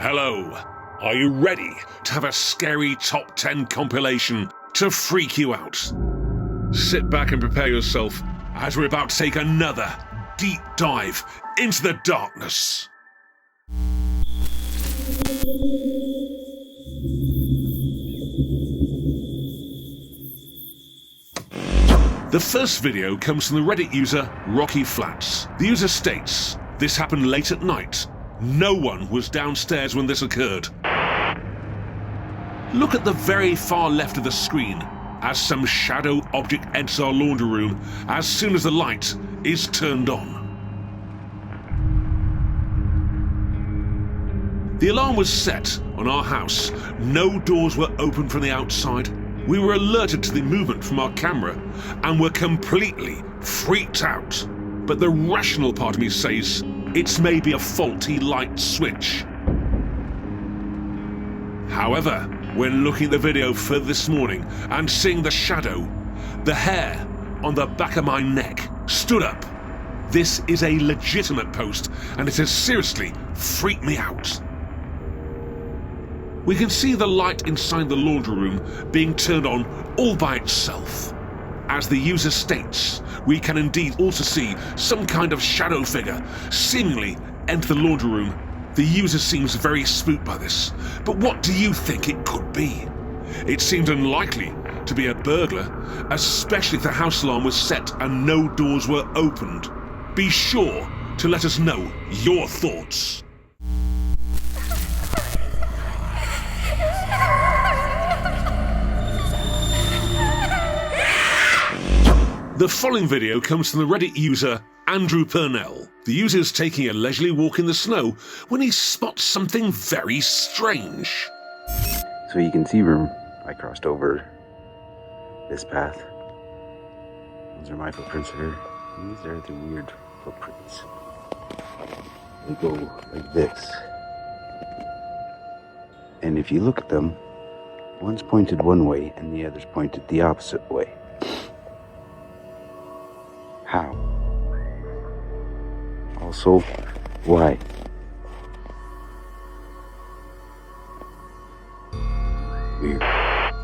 Hello. Are you ready to have a scary top 10 compilation to freak you out? Sit back and prepare yourself as we're about to take another deep dive into the darkness. The first video comes from the Reddit user Rocky Flats. The user states, "This happened late at night. No one was downstairs when this occurred." Look at the very far left of the screen as some shadow object enters our laundry room as soon as the light is turned on. The alarm was set on our house. No doors were open from the outside. We were alerted to the movement from our camera and were completely freaked out. But the rational part of me says it's maybe a faulty light switch. However, when looking at the video further this morning and seeing the shadow, the hair on the back of my neck stood up. This is a legitimate post and it has seriously freaked me out. We can see the light inside the laundry room being turned on all by itself. As the user states, we can indeed also see some kind of shadow figure seemingly enter the laundry room. The user seems very spooked by this, but what do you think it could be? It seems unlikely to be a burglar, especially if the house alarm was set and no doors were opened. Be sure to let us know your thoughts. The following video comes from the Reddit user Andrew Purnell. The user is taking a leisurely walk in the snow when he spots something very strange. So you can see where I crossed over this path. Those are my footprints here. These are the weird footprints. They go like this. And if you look at them, one's pointed one way and the other's pointed the opposite way. How? Also, why? Weird.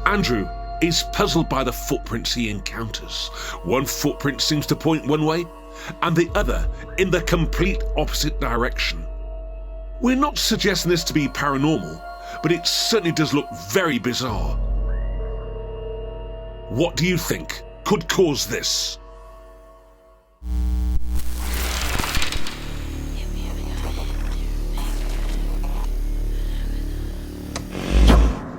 Andrew is puzzled by the footprints he encounters. One footprint seems to point one way, and the other in the complete opposite direction. We're not suggesting this to be paranormal, but it certainly does look very bizarre. What do you think could cause this?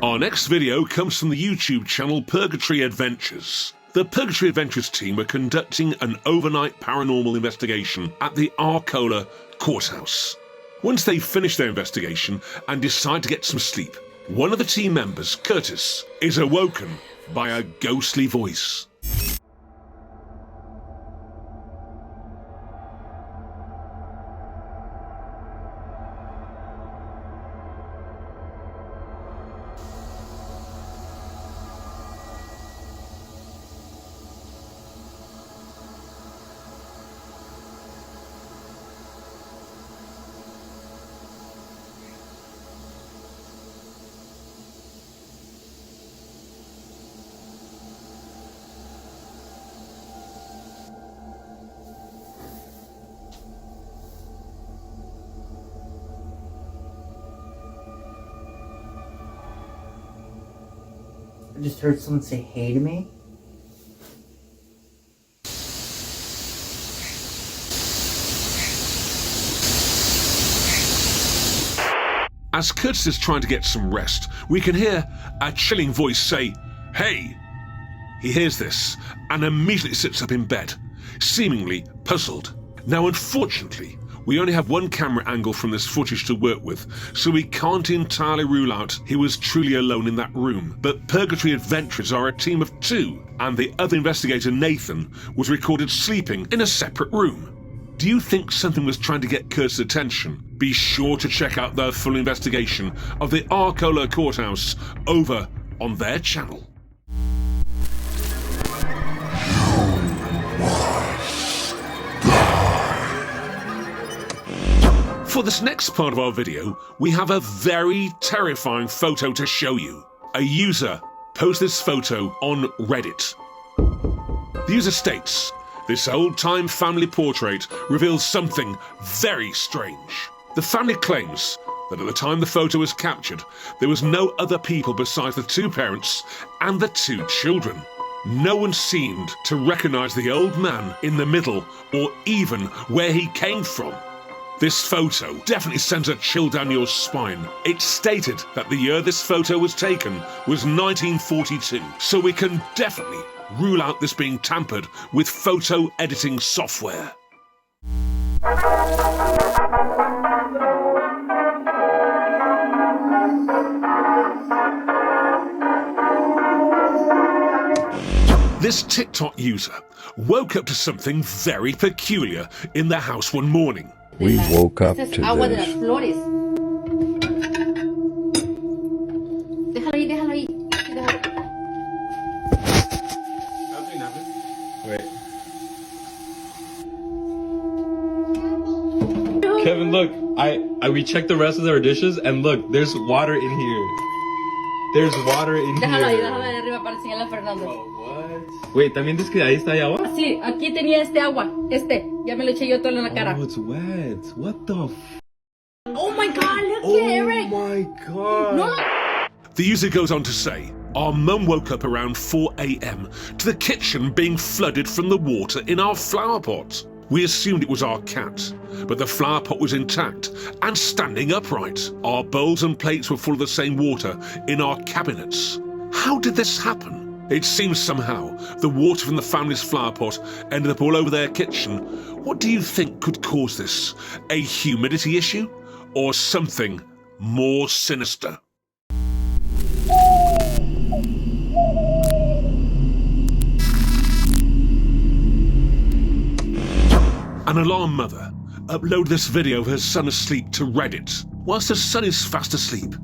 Our next video comes from the YouTube channel Purgatory Adventures. The Purgatory Adventures team were conducting an overnight paranormal investigation at the Arcola courthouse. Once they finished their investigation and decide to get some sleep, one of the team members, Curtis, is awoken by a ghostly voice. I just heard someone say hey to me. As Curtis is trying to get some rest, we can hear a chilling voice say, "Hey!" He hears this and immediately sits up in bed, seemingly puzzled. Now, unfortunately, we only have one camera angle from this footage to work with, so we can't entirely rule out he was truly alone in that room. But Purgatory Adventures are a team of two, and the other investigator, Nathan, was recorded sleeping in a separate room. Do you think something was trying to get Kurt's attention? Be sure to check out their full investigation of the Arcola courthouse over on their channel. For this next part of our video, we have a very terrifying photo to show you. A user posted this photo on Reddit. The user states, "This old-time family portrait reveals something very strange." The family claims that at the time the photo was captured, there was no other people besides the two parents and the two children. No one seemed to recognise the old man in the middle or even where he came from. This photo definitely sends a chill down your spine. It's stated that the year this photo was taken was 1942, so we can definitely rule out this being tampered with photo editing software. This TikTok user woke up to something very peculiar in the house one morning. We woke up to Agua de las this. flores. Déjalo ahí, déjalo ahí. Kevin, look, we checked the rest of our dishes, and look, there's water in here. There's water in Déjalo ahí, here. déjalo ahí arriba para enseñarle a Fernando. What? Wait, ¿también dices que ahí está hay agua? Sí, aquí tenía este agua. Ya me lo eché yo todo en la cara. Oh, it's wet. What the Oh my god, look at Eric. my god. No. The user goes on to say, "Our mum woke up around 4 a.m. to the kitchen being flooded from the water in our flower pot. We assumed it was our cat, but the flower pot was intact and standing upright. Our bowls and plates were full of the same water in our cabinets. How did this happen? It seems somehow the water from the family's flower pot ended up all over their kitchen. What do you think could cause this? A humidity issue or something more sinister?" An alarmed mother uploaded this video of her son asleep to Reddit. Whilst her son is fast asleep,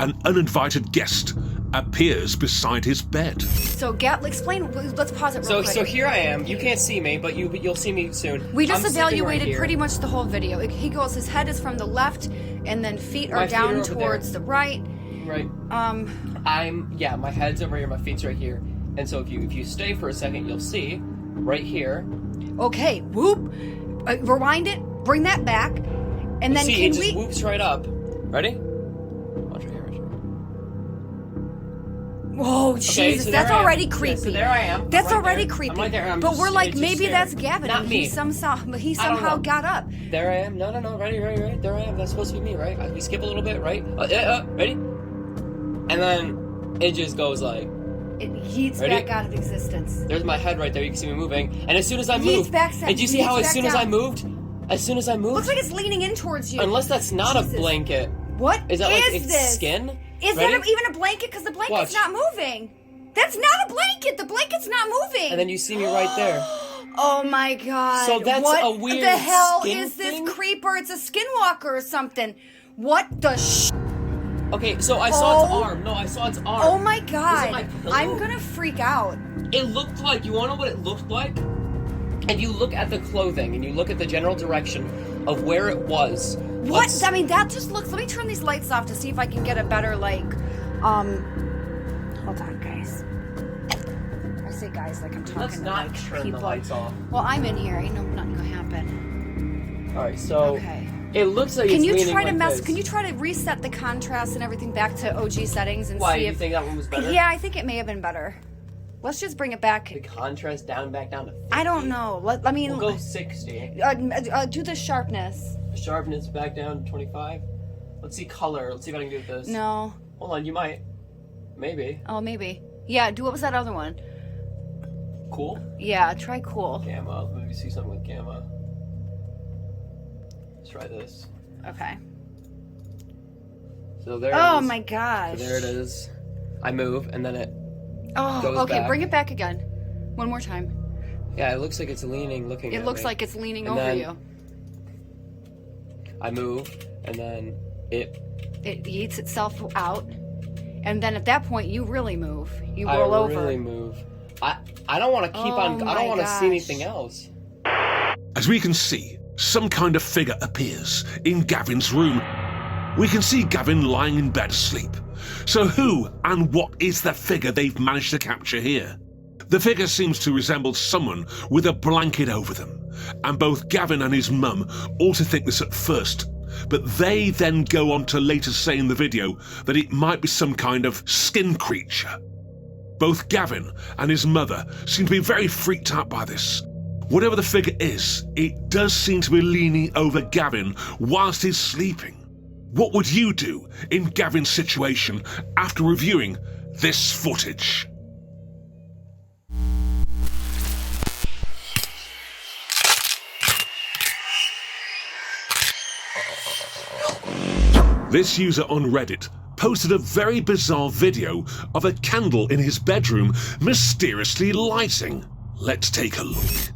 an uninvited guest appears beside his bed. So, explain. Let's pause it real quick. So here I am. You can't see me, but you'll see me soon. We just I'm sitting right evaluated here. pretty much the whole video. He goes, his head is from the left, and then feet My are feet down are over towards there. the right. Right. My head's over here, my feet's right here. And so if you stay for a second, you'll see right here. Okay, whoop. Rewind it. Bring that back, and then See, can it just we? whoops right up. Ready? Watch right here. Whoa, Jesus, so that's there I am. already Yeah, creepy. so there I am. That's I'm right already there. creepy. I'm right there. I'm but just- we're like, it's just maybe staring. that's Gavin, Not and me. he somehow I don't somehow know. got up. There I am. No. Ready. There I am. That's supposed to be me, right? We skip a little bit, right? Ready? And then it just goes like. It yeets Ready? back out of existence. There's my head right there. You can see me moving. And as soon as I Yeets moved, back, did you see yeets how as back soon as I down. moved, Looks like it's leaning in towards you. unless that's not Jesus. a blanket. What Is that like its this? skin? Is Ready? that even a blanket? Because the blanket's Watch. not moving. That's not a blanket. The blanket's not moving. And then you see me right there. Oh my god. So that's what a weird the hell skin is this thing? creeper? It's a skinwalker or something. What the Okay, so I saw its Oh. arm. No, I saw its arm. Oh my Was it god. my pillow? I'm gonna freak out. It looked like, you wanna know what it looked like? If you look at the clothing and you look at the general direction of where it was. What? I mean, that just looks... Let me turn these lights off to see if I can get a better, Hold on, guys. I say guys like I'm talking Let's to, not like, turn people. the lights off. Well, I'm in here. Ain't nothing gonna happen. Alright, so Okay. it looks like Can it's you leaning try to like this. Can you try to reset the contrast and everything back to OG settings and Why, see you if... think that one was better? Yeah, I think it may have been better. Let's just bring it back. The contrast back down to 50. I don't know. I mean... We'll go 60. do the sharpness. Sharpness back down to 25. Let's see color. Let's see if I can do this. No. Hold on, you might. Maybe. Oh, maybe. Yeah, what was that other one? Cool? Yeah, try cool. Gamma. Let me see something with gamma. Let's try this. Okay. So there it Oh is. my gosh. So there it is. I move, and then it... Oh, goes okay, back. bring it back again. One more time. Yeah, it looks like it's leaning, looking at It looks me. like it's leaning And over then you. I move, and then it... It eats itself out. And then at that point, you really move. You roll over. I really move. I don't want to keep Oh on... I my don't want to see gosh. anything else. As we can see, some kind of figure appears in Gavin's room. We can see Gavin lying in bed asleep. So who and what is the figure they've managed to capture here? The figure seems to resemble someone with a blanket over them, and both Gavin and his mum also think this at first, but they then go on to later say in the video that it might be some kind of skin creature. Both Gavin and his mother seem to be very freaked out by this. Whatever the figure is, it does seem to be leaning over Gavin whilst he's sleeping. What would you do in Gavin's situation after reviewing this footage? This user on Reddit posted a very bizarre video of a candle in his bedroom mysteriously lighting. Let's take a look.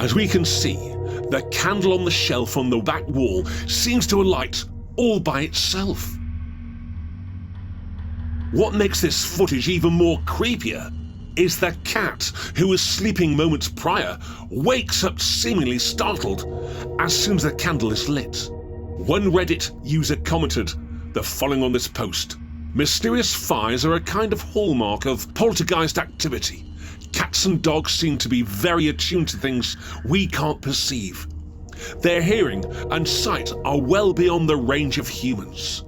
As we can see, the candle on the shelf on the back wall seems to alight all by itself. What makes this footage even more creepier is the cat, who was sleeping moments prior, wakes up seemingly startled as soon as the candle is lit. One Reddit user commented the following on this post: "Mysterious fires are a kind of hallmark of poltergeist activity. Cats and dogs seem to be very attuned to things we can't perceive. Their hearing and sight are well beyond the range of humans."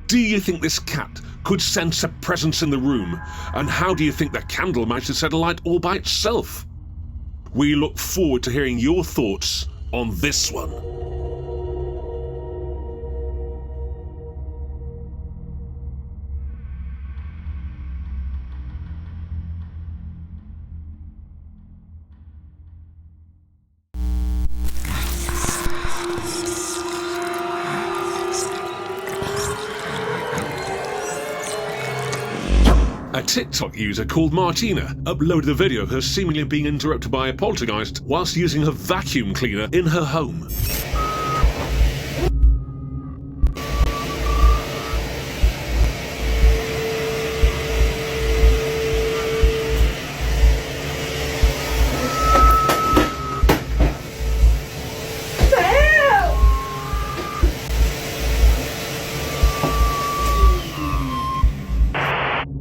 Do you think this cat could sense a presence in the room? And how do you think the candle managed to set alight all by itself? We look forward to hearing your thoughts on this one. A TikTok user called Martina uploaded a video of her seemingly being interrupted by a poltergeist whilst using her vacuum cleaner in her home.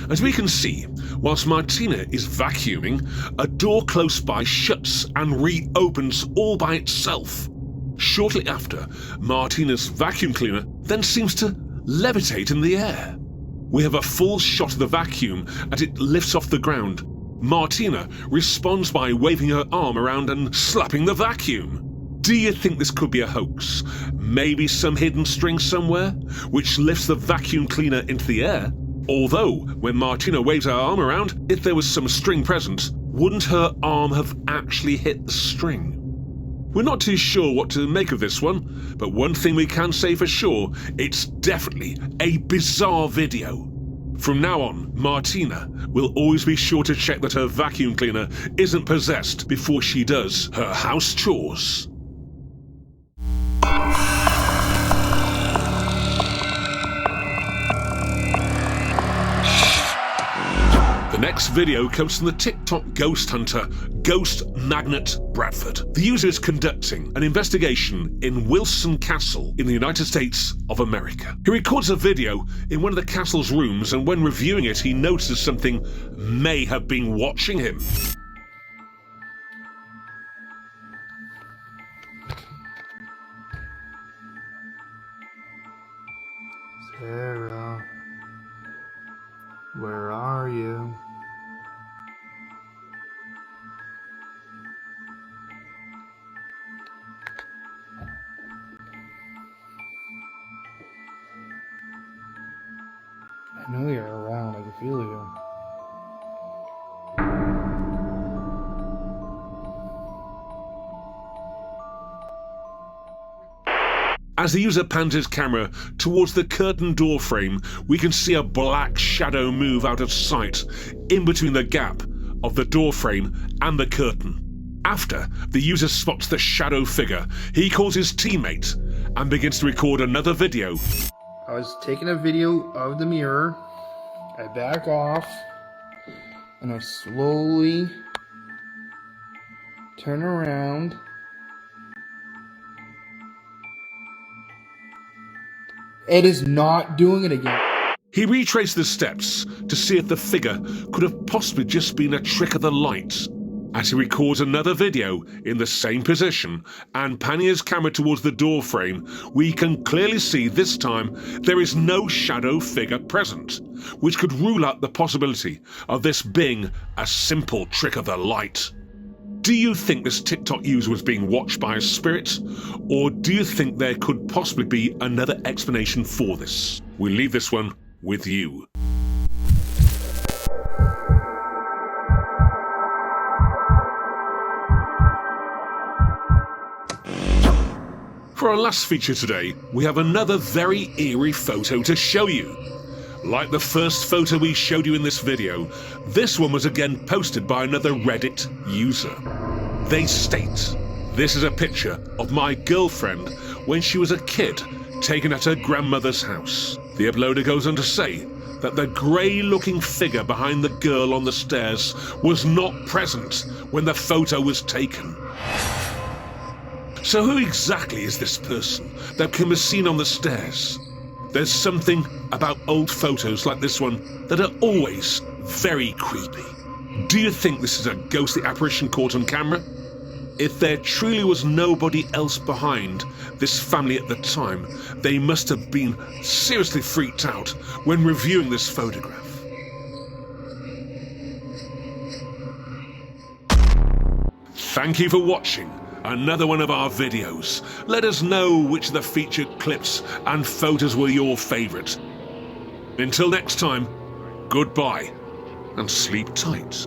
As we can see, whilst Martina is vacuuming, a door close by shuts and reopens all by itself. Shortly after, Martina's vacuum cleaner then seems to levitate in the air. We have a full shot of the vacuum as it lifts off the ground. Martina responds by waving her arm around and slapping the vacuum. Do you think this could be a hoax? Maybe some hidden string somewhere, which lifts the vacuum cleaner into the air? Although, when Martina waves her arm around, if there was some string present, wouldn't her arm have actually hit the string? We're not too sure what to make of this one, but one thing we can say for sure, it's definitely a bizarre video. From now on, Martina will always be sure to check that her vacuum cleaner isn't possessed before she does her house chores. The next video comes from the TikTok ghost hunter, Ghost Magnet Bradford. The user is conducting an investigation in Wilson Castle in the United States of America. He records a video in one of the castle's rooms, and when reviewing it, he notices something may have been watching him. Sarah, where are you? I know you're around, I can feel you. As the user pans his camera towards the curtain door frame, we can see a black shadow move out of sight in between the gap of the door frame and the curtain. After the user spots the shadow figure, he calls his teammate and begins to record another video. I was taking a video of the mirror. I back off and I slowly turn around. It is not doing it again. He retraced the steps to see if the figure could have possibly just been a trick of the light. As he records another video in the same position and panning his camera towards the door frame, we can clearly see this time there is no shadow figure present, which could rule out the possibility of this being a simple trick of the light. Do you think this TikTok user was being watched by a spirit, or do you think there could possibly be another explanation for this? We leave this one with you. For our last feature today, we have another very eerie photo to show you. Like the first photo we showed you in this video, this one was again posted by another Reddit user. They state, "This is a picture of my girlfriend when she was a kid, taken at her grandmother's house." The uploader goes on to say that the grey-looking figure behind the girl on the stairs was not present when the photo was taken. So who exactly is this person that can be seen on the stairs? There's something about old photos like this one that are always very creepy. Do you think this is a ghostly apparition caught on camera? If there truly was nobody else behind this family at the time, they must have been seriously freaked out when reviewing this photograph. Thank you for watching another one of our videos. Let us know which of the featured clips and photos were your favourite. Until next time, goodbye and sleep tight.